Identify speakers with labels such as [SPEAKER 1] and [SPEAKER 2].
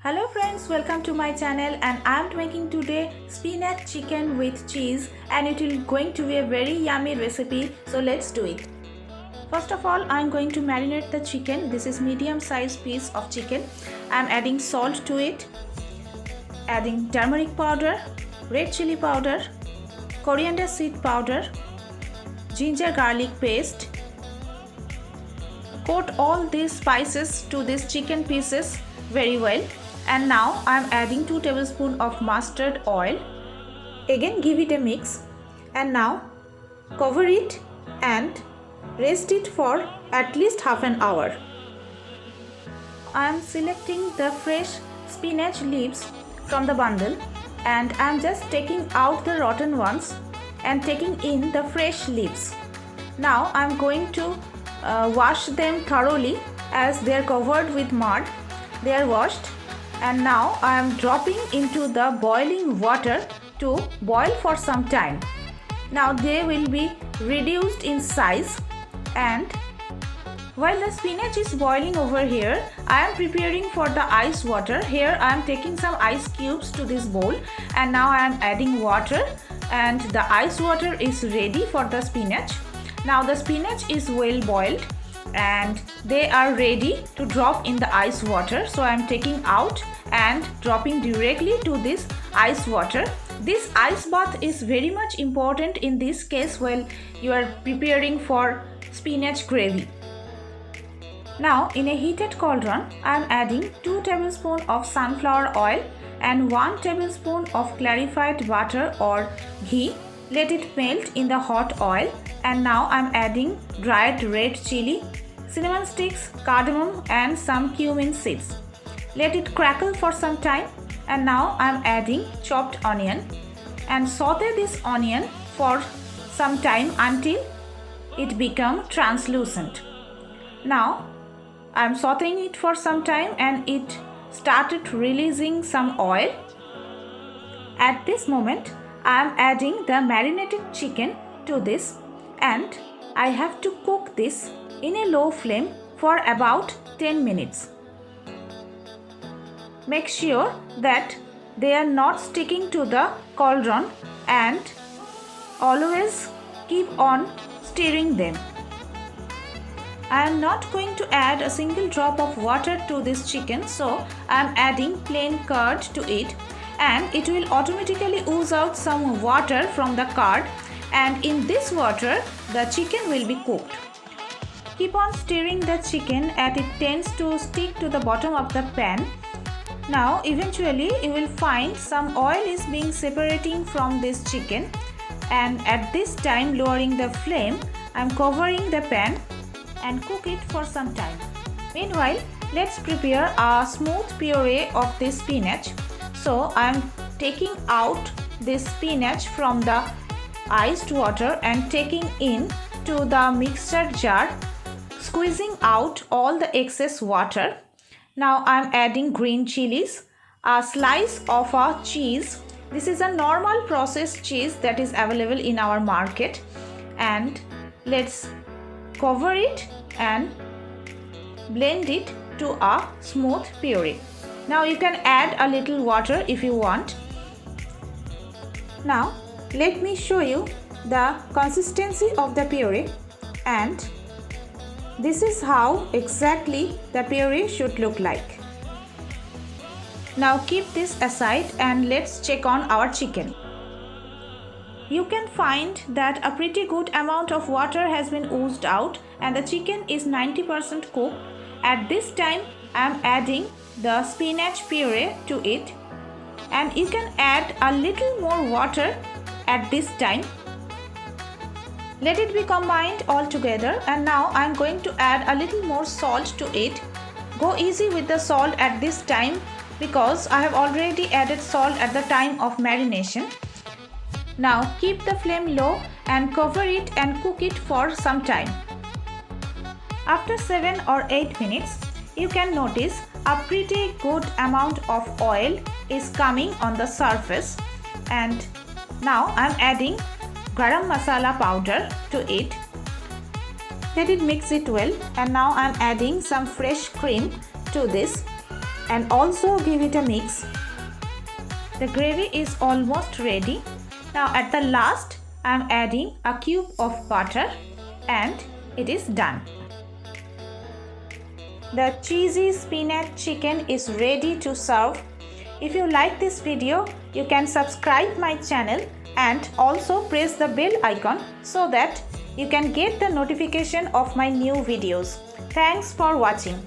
[SPEAKER 1] Hello friends, welcome to my channel and I am making today spinach chicken with cheese and it will going to be a very yummy recipe, so let's do it. First of all, I am going to marinate the chicken. This is medium sized piece of chicken. I am adding salt to it, adding turmeric powder, red chili powder, coriander seed powder, ginger garlic paste. Coat all these spices to these chicken pieces very well. And now I am adding 2 tablespoons of mustard oil. Again give it a mix and now cover it and rest it for at least half an hour. I am selecting the fresh spinach leaves from the bundle and I am just taking out the rotten ones and taking in the fresh leaves. Now I am going to wash them thoroughly as they are covered with mud. They are washed. And now I am dropping into the boiling water to boil for some time. Now they will be reduced in size, and while the spinach is boiling over here, I am preparing for the ice water. Here I am taking some ice cubes to this bowl and now I am adding water and the ice water is ready for the spinach. Now the spinach is well boiled and they are ready to drop in the ice water, so I am taking out and dropping directly to this ice water. This ice bath is very much important in this case while you are preparing for spinach gravy. Now in a heated cauldron I am adding 2 tablespoons of sunflower oil and 1 tablespoon of clarified butter or ghee. Let it melt in the hot oil and now I am adding dried red chili, cinnamon sticks, cardamom and some cumin seeds. Let it crackle for some time and now I am adding chopped onion and saute this onion for some time until it becomes translucent. Now I am sauteing it for some time and it started releasing some oil. At this moment I am adding the marinated chicken to this and I have to cook this in a low flame for about 10 minutes. Make sure that they are not sticking to the cauldron and always keep on stirring them. I am not going to add a single drop of water to this chicken, so I am adding plain curd to it and it will automatically ooze out some water from the curd, and in this water the chicken will be cooked. Keep on stirring the chicken as it tends to stick to the bottom of the pan. Now eventually you will find some oil is being separating from this chicken, and at this time lowering the flame I am covering the pan and cook it for some time. Meanwhile let's prepare a smooth puree of this spinach. So I am taking out this spinach from the iced water and taking in to the mixer jar, squeezing out all the excess water. Now I am adding green chilies, a slice of a cheese. This is a normal processed cheese that is available in our market, and let's cover it and blend it to a smooth puree. Now you can add a little water if you want. Now let me show you the consistency of the puree, and this is how exactly the puree should look like. Now keep this aside and let's check on our chicken. You can find that a pretty good amount of water has been oozed out and the chicken is 90% cooked. At this time I am adding the spinach puree to it, and you can add a little more water at this time. Let it be combined all together, and now I am going to add a little more salt to it. Go easy with the salt at this time because I have already added salt at the time of marination. Now keep the flame low and cover it and cook it for some time. After 7 or 8 minutes, you can notice a pretty good amount of oil is coming on the surface, and now I am adding garam masala powder to it. Let it mix it well, and now I am adding some fresh cream to this. and also give it a mix. The gravy is almost ready. Now at the last I am adding a cube of butter and it is done. The cheesy spinach chicken is ready to serve. If you like this video, you can subscribe my channel and also press the bell icon so that you can get the notification of my new videos. Thanks for watching.